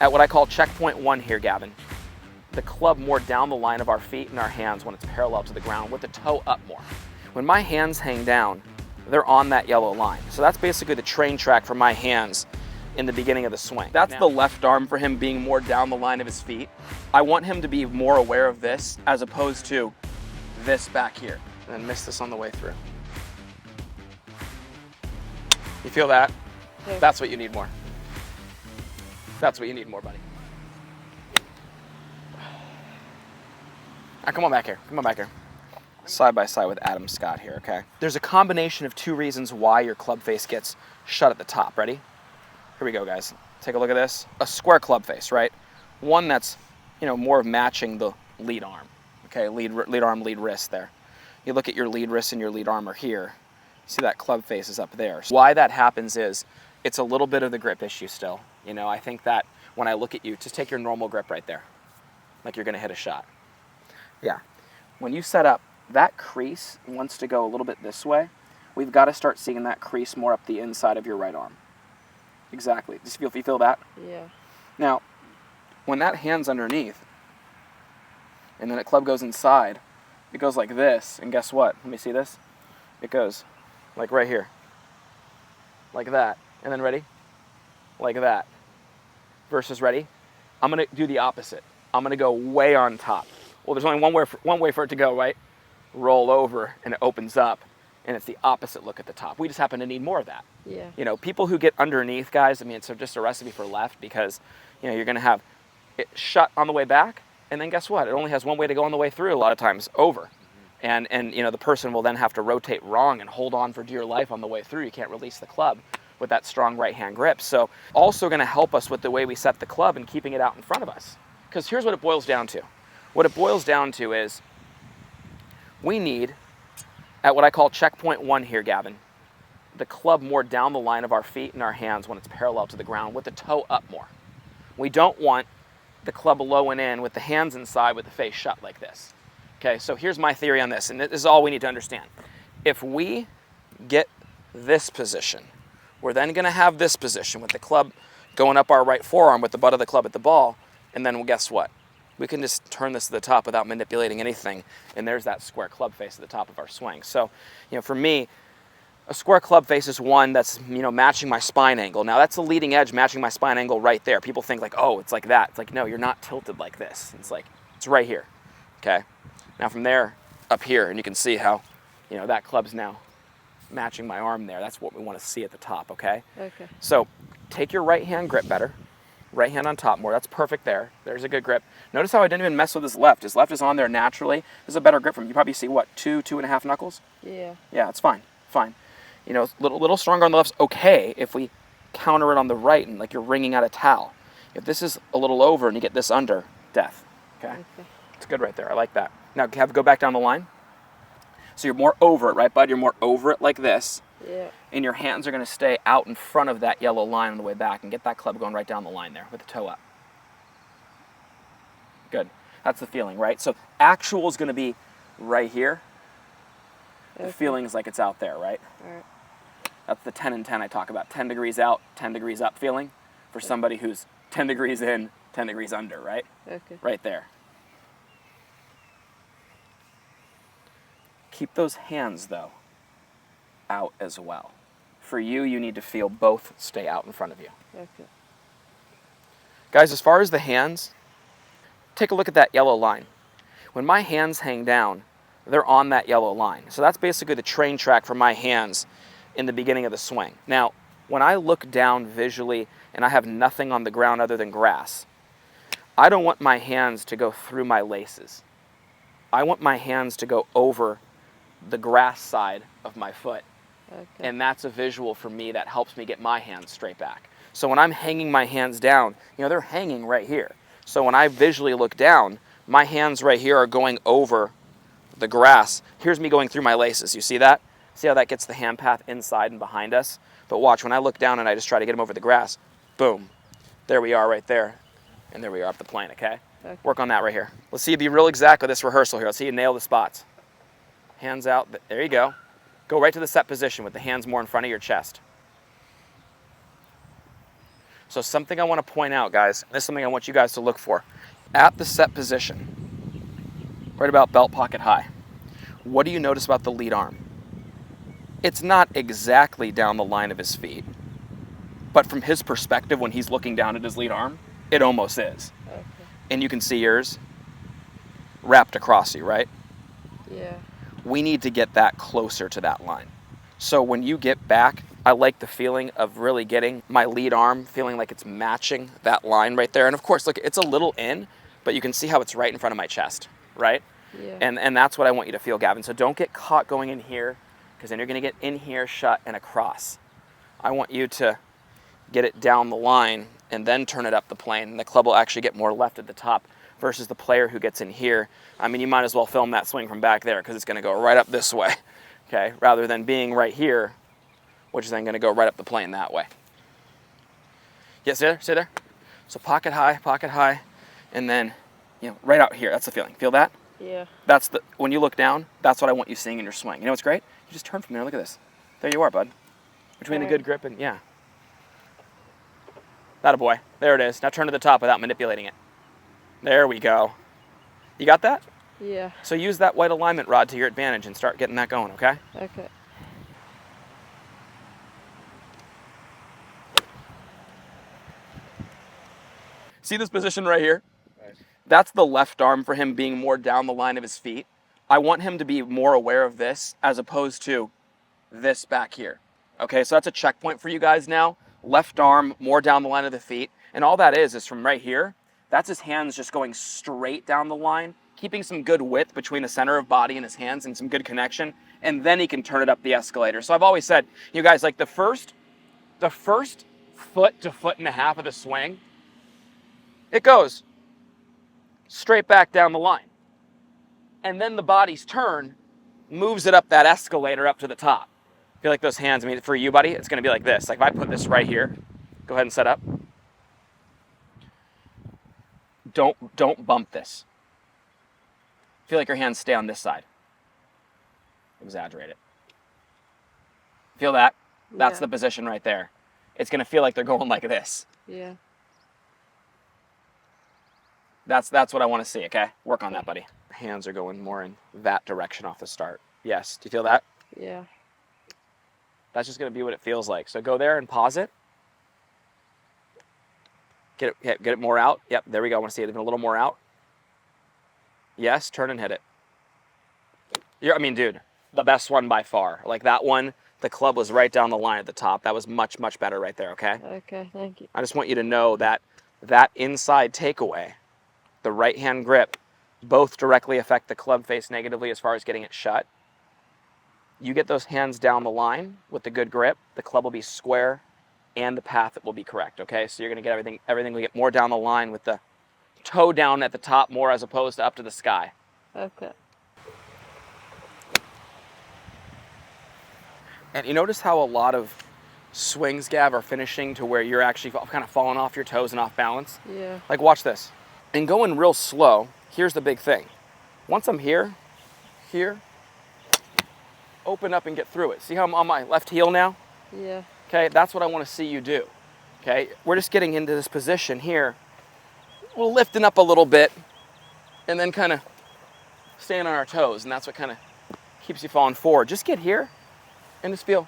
At what I call checkpoint 1 here, Gavin, the club more down the line of our feet and our hands when it's parallel to the ground with the toe up more. When my hands hang down, they're on that yellow line. So that's basically the train track for my hands in the beginning of the swing. That's the left arm for him being more down the line of his feet. I want him to be more aware of this as opposed to this back here. And then miss this on the way through. You feel that? Yeah. That's what you need more. That's what you need more, buddy. Now come on back here. Come on back here. Side by side with Adam Scott here, okay? There's a combination of 2 reasons why your club face gets shut at the top. Ready? Here we go, guys. Take a look at this. A square club face, right? One that's, more of matching the lead arm. Okay, lead arm, lead wrist there. You look at your lead wrist and your lead arm are here. See that club face is up there. Why that happens is it's a little bit of the grip issue still. I think that when I look at you, just take your normal grip right there, like you're gonna hit a shot. Yeah. When you set up, that crease wants to go a little bit this way. We've got to start seeing that crease more up the inside of your right arm. Exactly. Just you feel that? Yeah. Now, when that hand's underneath, and then the club goes inside, it goes like this, and guess what? Let me see this. It goes like right here. Like that. And then ready? Like that. Versus ready? I'm going to do the opposite. I'm going to go way on top. Well, there's only one way for it to go, right? Roll over and it opens up, and it's the opposite look at the top. We just happen to need more of that. Yeah. People who get underneath, guys, it's just a recipe for left because, you're going to have it shut on the way back, and then guess what? It only has one way to go on the way through a lot of times, over. And the person will then have to rotate wrong and hold on for dear life on the way through. You can't release the club with that strong right-hand grip. So also going to help us with the way we set the club and keeping it out in front of us. Because here's what it boils down to. What it boils down to is we need, at what I call checkpoint 1 here, Gavin, the club more down the line of our feet and our hands when it's parallel to the ground with the toe up more. We don't want the club low and in with the hands inside with the face shut like this. Okay, so here's my theory on this, and this is all we need to understand. If we get this position, we're then going to have this position with the club going up our right forearm with the butt of the club at the ball, and then guess what? We can just turn this to the top without manipulating anything, and there's that square club face at the top of our swing. So, for me, a square club face is one that's, matching my spine angle. Now, that's the leading edge matching my spine angle right there. People think like, oh, it's like that. It's like, no, you're not tilted like this. It's right here, okay? Now, from there, up here, and you can see how, that club's now matching my arm there. That's what we want to see at the top, okay? Okay. So, take your right hand grip better. Right hand on top more. That's perfect there. There's a good grip. Notice how I didn't even mess with his left. His left is on there naturally. This is a better grip from him. You probably see, what, 2.5 knuckles? Yeah. Yeah, it's fine. Fine. Little stronger on the left's okay if we counter it on the right and like you're wringing out a towel. If this is a little over and you get this under, death. Okay? It's good right there. I like that. Now, go back down the line. So you're more over it, right, bud? You're more over it like this. Yeah. And your hands are going to stay out in front of that yellow line on the way back and get that club going right down the line there with the toe up. Good. That's the feeling, right? So actual is going to be right here. The feeling is like it's out there, right? All right. That's the 10 and 10 I talk about. 10 degrees out, 10 degrees up feeling for somebody who's 10 degrees in, 10 degrees under, right? Okay. Right there. Keep those hands, though, out as well. For you, you need to feel both stay out in front of you. Okay. Guys, as far as the hands, take a look at that yellow line. When my hands hang down, they're on that yellow line. So that's basically the train track for my hands in the beginning of the swing. Now, when I look down visually and I have nothing on the ground other than grass, I don't want my hands to go through my laces. I want my hands to go over the grass side of my foot. Okay. And that's a visual for me that helps me get my hands straight back. So when I'm hanging my hands down, they're hanging right here. So when I visually look down, my hands right here are going over the grass. Here's me going through my laces. You see that? See how that gets the hand path inside and behind us? But watch, when I look down and I just try to get them over the grass, boom. There we are right there. And there we are up the plane, okay? Work on that right here. Let's see you be real exact with this rehearsal here. Let's see you nail the spots. Hands out. There you go. Go right to the set position with the hands more in front of your chest. So something I want to point out, guys, this is something I want you guys to look for. At the set position, right about belt pocket high, what do you notice about the lead arm? It's not exactly down the line of his feet, but from his perspective, when he's looking down at his lead arm, it almost is. Okay. And you can see yours wrapped across you, right? Yeah. We need to get that closer to that line. So when you get back, I like the feeling of really getting my lead arm feeling like it's matching that line right there. And of course, look, it's a little in, but you can see how it's right in front of my chest, right? Yeah. And that's what I want you to feel, Gavin. So don't get caught going in here, because then you're going to get in here, shut, and across. I want you to get it down the line and then turn it up the plane, and the club will actually get more left at the top versus the player who gets in here. I mean, you might as well film that swing from back there, because it's going to go right up this way, okay, rather than being right here, which is then going to go right up the plane that way. Yeah, stay there. So pocket high, and then, right out here. That's the feeling. Feel that? Yeah. When you look down, that's what I want you seeing in your swing. You know what's great? You just turn from there. Look at this. There you are, bud. Between the good grip and, yeah. That-a-boy. There it is. Now turn to the top without manipulating it. There we go. You got that? Yeah. So use that white alignment rod to your advantage and start getting that going, okay? Okay. See this position right here? That's the left arm for him being more down the line of his feet. I want him to be more aware of this as opposed to this back here. Okay, so that's a checkpoint for you guys now. Left arm more down the line of the feet. And all that is from right here, that's his hands just going straight down the line, keeping some good width between the center of body and his hands and some good connection. And then he can turn it up the escalator. So I've always said, you guys, like the first foot to foot and a half of the swing, it goes straight back down the line. And then the body's turn moves it up that escalator up to the top. Feel like those hands, I mean, for you, buddy, it's going to be like this. Like if I put this right here, go ahead and set up. Don't bump this. Feel like your hands stay on this side. Exaggerate it. Feel that? That's Yeah. the position right there. It's going to feel like they're going like this. Yeah. That's what I want to see, okay? Work on that, buddy. Hands are going more in that direction off the start. Yes. Do you feel that? Yeah. That's just going to be what it feels like. So go there and pause it. Get it more out. Yep, there we go. I want to see it even a little more out. Yes, turn and hit it. I mean, dude, the best one by far. Like that one, the club was right down the line at the top. That was much, much better right there, okay? Okay, thank you. I just want you to know that that inside takeaway, the right hand grip, both directly affect the club face negatively as far as getting it shut. You get those hands down the line with the good grip, the club will be square and the path will be correct, okay? So you're going to get everything will get more down the line with the toe down at the top more as opposed to up to the sky. Okay. And you notice how a lot of swings, Gav, are finishing to where you're actually kind of falling off your toes and off balance? Yeah. Like watch this. And going real slow, here's the big thing. Once I'm here, open up and get through it. See how I'm on my left heel now? Yeah. Okay, that's what I want to see you do. Okay, we're just getting into this position here. We're lifting up a little bit and then kind of staying on our toes, and that's what kind of keeps you falling forward. Just get here and just feel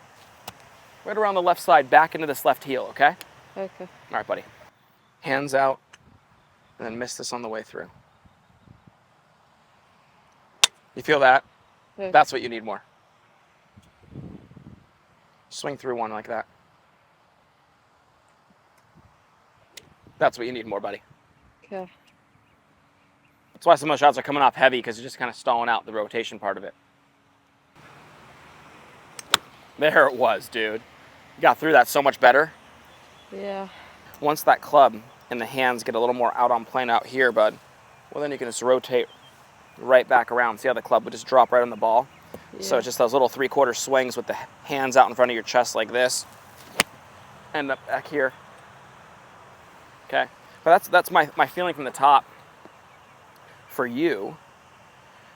right around the left side, back into this left heel, okay? Okay. All right, buddy. Hands out, and then miss this on the way through. You feel that? Okay. That's what you need more. Swing through one like that. That's what you need more, buddy. Okay. That's why some of the shots are coming off heavy, because you're just kind of stalling out the rotation part of it. There it was, dude. You got through that so much better. Yeah. Once that club and the hands get a little more out on plane out here, bud, well, then you can just rotate right back around. See how the club would just drop right on the ball? Yeah. So it's just those little 3/4 swings with the hands out in front of your chest like this. End up back here. Okay. But that's my feeling from the top. For you,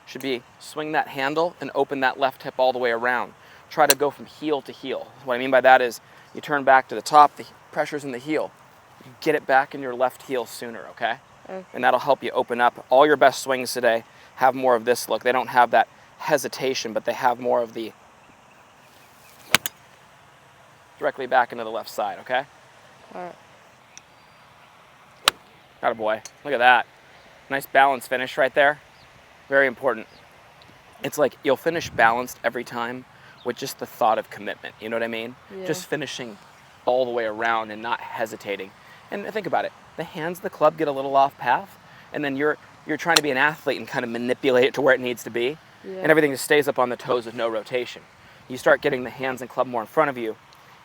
should be swing that handle and open that left hip all the way around. Try to go from heel to heel. What I mean by that is you turn back to the top, the pressure's in the heel. get it back in your left heel sooner, okay? Okay. And that'll help you open up. All your best swings today have more of this look. They don't have that hesitation, but they have more of the directly back into the left side, okay? All right. Attaboy. Look at that. Nice balance finish right there. Very important. It's like you'll finish balanced every time with just the thought of commitment. You know what I mean? Yeah. Just finishing all the way around and not hesitating. And think about it. The hands of the club get a little off path, and then you're trying to be an athlete and kind of manipulate it to where it needs to be, Yeah. and everything just stays up on the toes with no rotation. You start getting the hands and club more in front of you,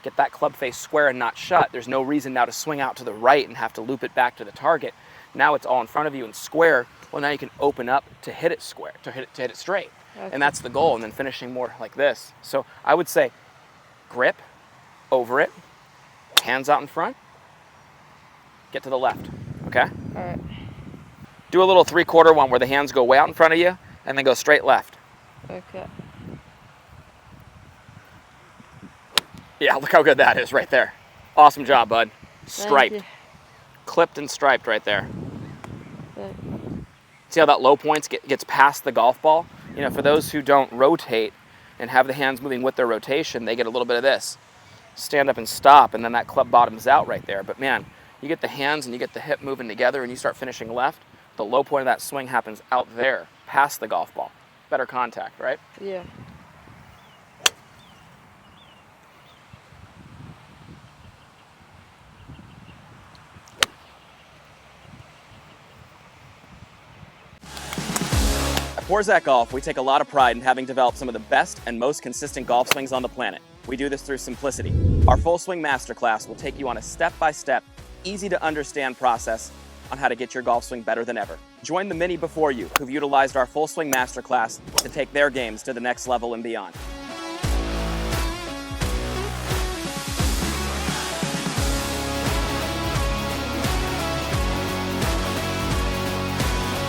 get that club face square and not shut. There's no reason now to swing out to the right and have to loop it back to the target. Now it's all in front of you and square. Well, now you can open up to hit it square, to hit it straight. Okay. And that's the goal, and then finishing more like this. So I would say grip over it, hands out in front, get to the left, okay? All right. Do a little 3/4 one where the hands go way out in front of you and then go straight left. Okay. Yeah, look how good that is right there. Awesome job, bud. Thank Striped. you. Clipped and striped right there. Thank- See how that low points gets past the golf ball? You know, for those who don't rotate and have the hands moving with their rotation, they get a little bit of this. Stand up and stop, and then that club bottoms out right there. But man, you get the hands and you get the hip moving together and you start finishing left, the low point of that swing happens out there, past the golf ball. Better contact, right? Yeah. At Forzak Golf, we take a lot of pride in having developed some of the best and most consistent golf swings on the planet. We do this through simplicity. Our Full Swing Masterclass will take you on a step-by-step, easy-to-understand process on how to get your golf swing better than ever. Join the many before you who've utilized our Full Swing Masterclass to take their games to the next level and beyond.